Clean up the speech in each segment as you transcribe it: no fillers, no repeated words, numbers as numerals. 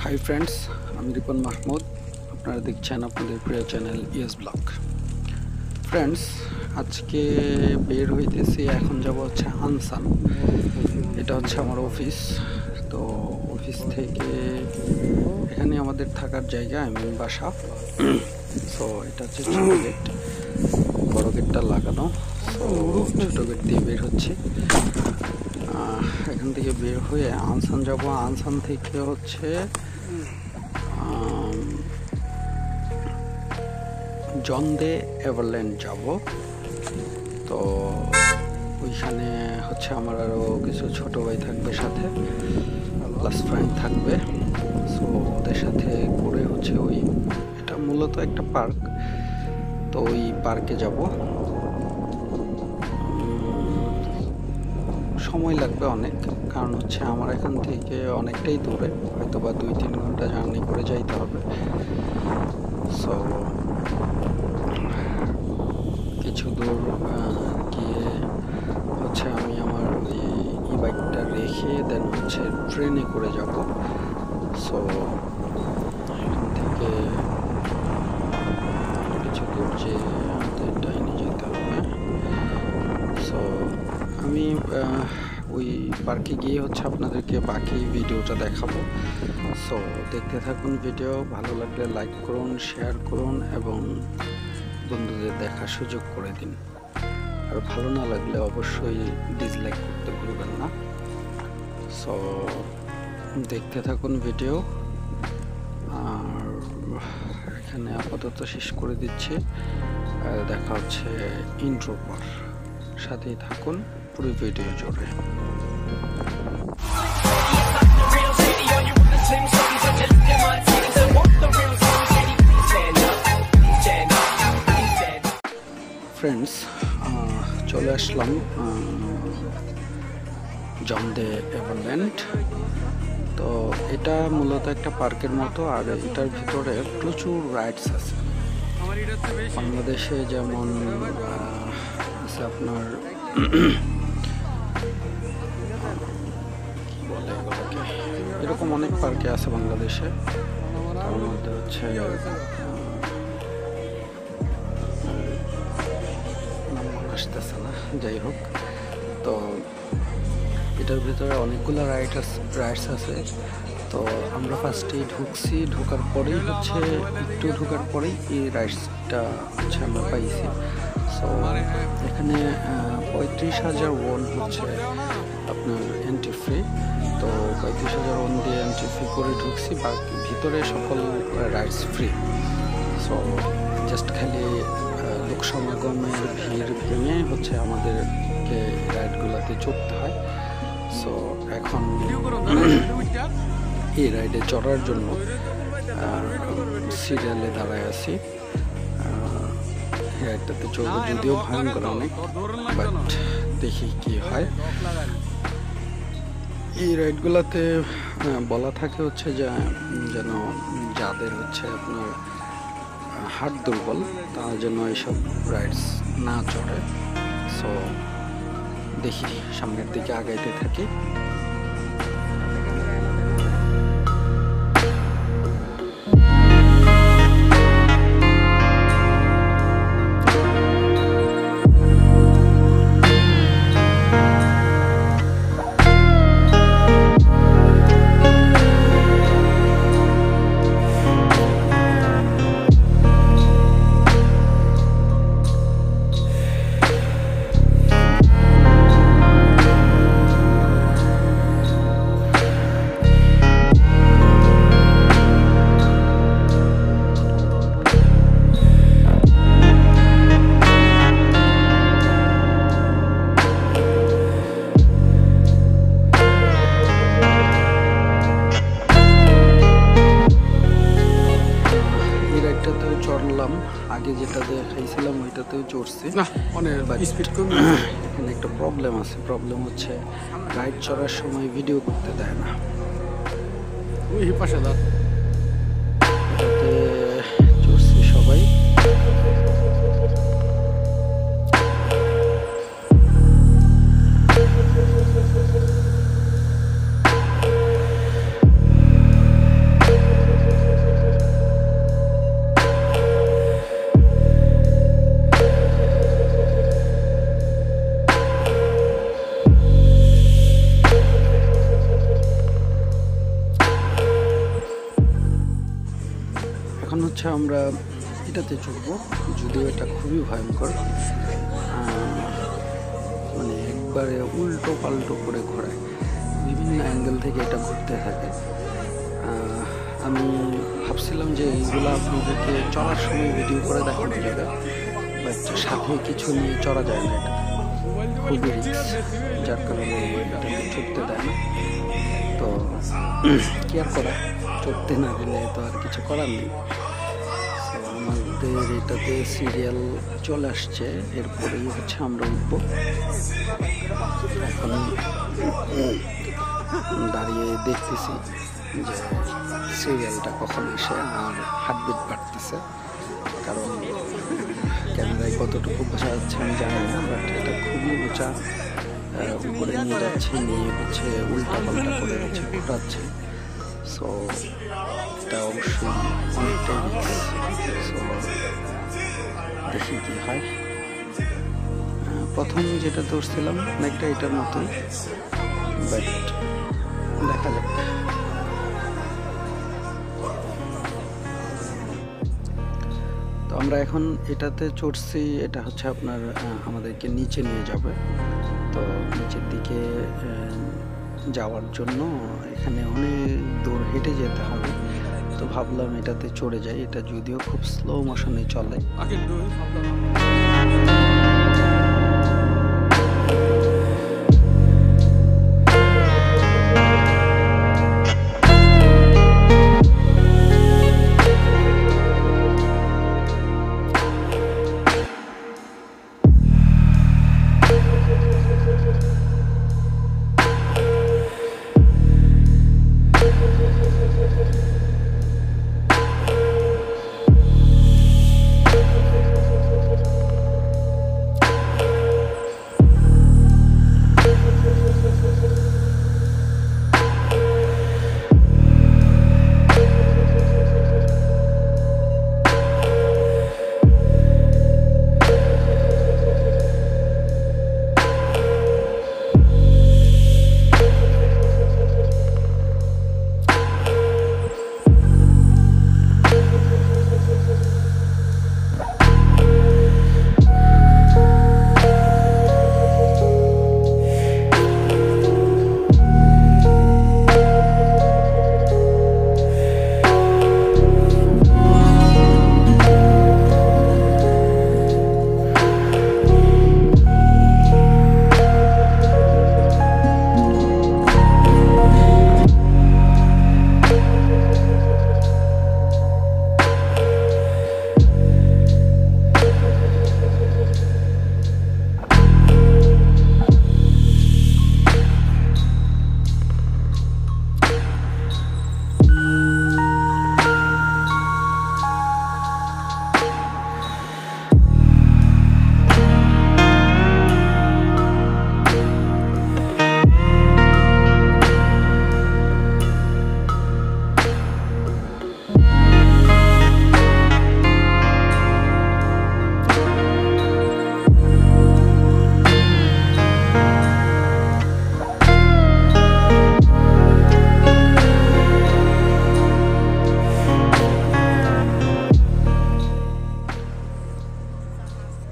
Hi friends, আমি রিপন মাহমুদ। আপনারা দেখছেন আপনাদের প্রিয় চ্যানেল ইএস ব্লগ। ফ্রেন্ডস, আজকে বের হইতেছি। এখন যাব হচ্ছে আনসান। এটা হচ্ছে আমার অফিস। তো অফিস থেকে এখানে আমাদের থাকার জায়গা, বাসা। সো এটা হচ্ছে ছোটো গেট, বড় গেটটা লাগানো। সো ছোটো গেট দিয়ে বের হচ্ছে। এখান থেকে বের হয়ে আনসান যাব। আনসান থেকে হচ্ছে জন্দে এভারল্যান্ড যাব। তো ওইখানে হচ্ছে আমার আরও কিছু ছোট ভাই থাকবে সাথে, প্লাস ফ্রেন্ড থাকবে। সো ওদের সাথে করে হচ্ছে এটা মূলত একটা পার্ক। তো ওই পার্কে যাব। সময় লাগবে অনেক, কারণ হচ্ছে আমার এখান থেকে অনেকটাই দূরে, হয়তো বা 2-3 ঘন্টা জার্নি করে যাইতে হবে। সো কিছু দূর গিয়ে হচ্ছে আমি আমার ই বাইকটা রেখে দেন হচ্ছে ট্রেনে করে যাব। সো এখান থেকে কিছু দূর যে আমাদের ডাইনে যেতে হবে। সো আমি ওই পার্কে গিয়ে হচ্ছে আপনাদেরকে বাকি ভিডিওটা দেখাবো। সো দেখতে থাকুন ভিডিও। ভালো লাগলে লাইক করুন, শেয়ার করুন এবং বন্ধুদের দেখার সুযোগ করে দিন। আর ভালো না লাগলে অবশ্যই ডিসলাইক করতে ভুলবেন না। সো দেখতে থাকুন ভিডিও। আর এখানে আপাতত শেষ করে দিচ্ছি। দেখা হচ্ছে ইন্ট্রোর পর। সাথেই থাকুন পুরো ভিডিও জুড়ে। ফ্রেন্ডস, চলে আসলাম জন্দে এভারল্যান্ড। তো এটা মূলত একটা পার্কের মতো, আর এটার ভিতরে প্রচুর রাইডস আছে। বাংলাদেশে যেমন আছে আপনার কি বলে এগুলোকে, এরকম অনেক পার্কে আছে বাংলাদেশে। তার মধ্যে হচ্ছে আসতেছে না, যাই হোক। তো এটার ভিতরে অনেকগুলো রাইডস আছে। তো আমরা ফার্স্টেই ঢুকছি। ঢোকার পরেই হচ্ছে ঢোকার পরেই এই রাইডসটা হচ্ছে আমরা পাইছি। সো এখানে 35,000 ওয়ান হচ্ছে আপনার এন্ট্রি ফ্রি। তো 35,000 ওয়ান দিয়ে এন্ট্রি ফ্রি করে ঢুকছি। বাকি ভিতরে সকল রাইডস ফ্রি। সো জাস্ট খালি লোক সমাগমের ভিড় ভেঙে হচ্ছে আমাদেরকে রাইডগুলোতে চড়তে হয়। সো এখন এই রাইডে চড়ার জন্য সিরিয়ালে দাঁড়ায় আছি। রাইডটাতে চড়বো, যদিও ভয়ঙ্কর অনেক, বাট দেখি কি হয়। এই রাইডগুলোতে বলা থাকে হচ্ছে যে যেন যাদের হচ্ছে আপনার হার্ট দুর্বল তারা যেন এইসব রাইডস না চড়ে। সো দেখি, সামনের দিকে আগাইতে থাকি। আগে যেটা দেখাইছিলাম ওইটাতেও চড়ছি। এখানে একটা প্রবলেম আছে। প্রবলেম হচ্ছে রাইড চড়ার সময় ভিডিও করতে দেয় না। এটাতে চড়ছি সবাই। হচ্ছে আমরা এটাতে চড়বো, যদিও এটা খুবই ভয়ঙ্কর, মানে একবারে উল্টো পাল্টো করে ঘোরায়, বিভিন্ন অ্যাঙ্গেল থেকে এটা ঘুরতে থাকে। আমি ভাবছিলাম যে এইগুলো আপনাদেরকে চড়ার সময় ভিডিও করে দেখানো যাবে, বাট সাথে কিছু নিয়ে চড়া যায় না, এটা খুবই রিস্ক, যার কারণে এটা চড়তে দেয় না। তো কি আর করা, চড়তে না দিলে তো আর কিছু করার নেই। আমাদের এটাতে সিরিয়াল চলে আসছে, এরপরেই হচ্ছে আমরা উঠব। এখন দাঁড়িয়ে দেখতেছি যে সিরিয়ালটা কখন এসে, আর হার্টবিট বাড়তেছে, কারণ ক্যামেরায় কতটুকু বোঝা যাচ্ছে আমি জানি না, বাট এটা খুবই উঁচা, উপরে নিয়ে যাচ্ছে, নিয়ে হচ্ছে উল্টা পাল্টা করে হচ্ছে ঘোরাচ্ছে। সো এটা অবশ্যই অনেকটাই রিস্ক। সো দেখি কি হয়। প্রথম যেটা ধরছিলাম অনেকটা এটার মতোই, বাট দেখা যাক। তো আমরা এখন এটাতে চড়ছি, এটা হচ্ছে আপনার আমাদেরকে নিচে নিয়ে যাবে। তো নিচের দিকে যাওয়ার জন্য এখানে অনেক দূর হেঁটে যেতে হবে। তো ভাবলাম এটাতে চড়ে যাই, এটা যদিও খুব স্লো মোশনে চলে।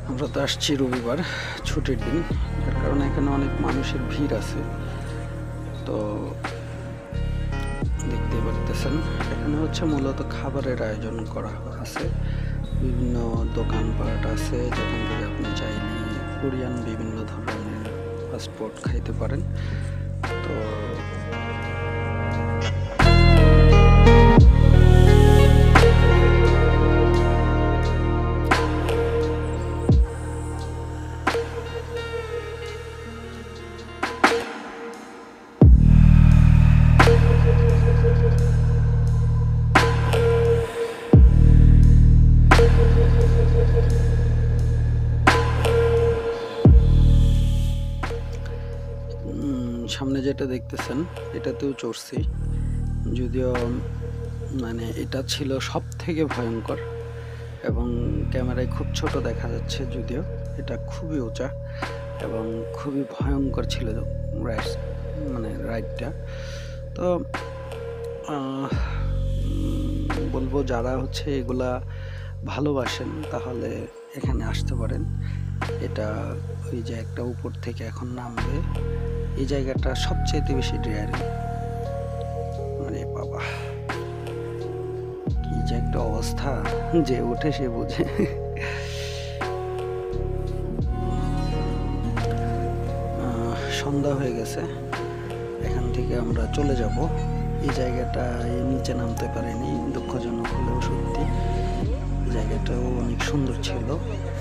আমরা তো আসছি রবিবার, ছুটির দিন, যার কারণে এখানে অনেক মানুষের ভিড় আছে। তো দেখতে পারতেছেন এখানে হচ্ছে মূলত খাবারের আয়োজন করা আছে, বিভিন্ন দোকানপাট আছে যেখান থেকে আপনি চাইলে কোরিয়ান বিভিন্ন ধরনের ফাস্টফুড খাইতে পারেন। তো সামনে যেটা দেখতেছেন এটাতেও চড়ছি, যদিও মানে এটা ছিল সব থেকে ভয়ঙ্কর এবং ক্যামেরায় খুব ছোট দেখা যাচ্ছে, যদিও এটা খুবই উঁচা এবং খুবই ভয়ঙ্কর ছিল রাইডটা। তো বলবো যারা হচ্ছে এগুলা ভালোবাসেন তাহলে এখানে আসতে পারেন। এটা ওই যে একটা উপর থেকে এখন নামবে, এই জায়গাটা সবচেয়ে বেশি ডেয়ারিং। মানে বাবা কি যে একটা অবস্থা, যে ওঠে সে বুঝে। সন্ধ্যা হয়ে গেছে, এখান থেকে আমরা চলে যাব। এই জায়গাটা নিচে নামতে পারিনি, দুঃখজনক হলেও সত্যি। জায়গাটাও অনেক সুন্দর ছিল,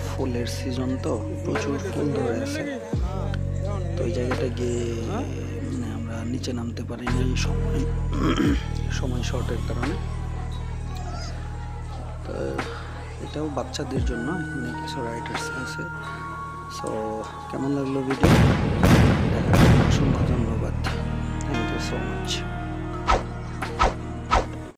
ফুলের সিজন তো প্রচুর ফুল ধরে আছে। তো এই জায়গাটা গিয়ে মানে আমরা নিচে নামতে পারিনি সময় শর্টের কারণে। তো এটাও বাচ্চাদের জন্য, এখানে কিছু রাইডার্স আছে। সো কেমন লাগলো ভিডিও, দেখার জন্য অসংখ্য ধন্যবাদ। Thank you so much.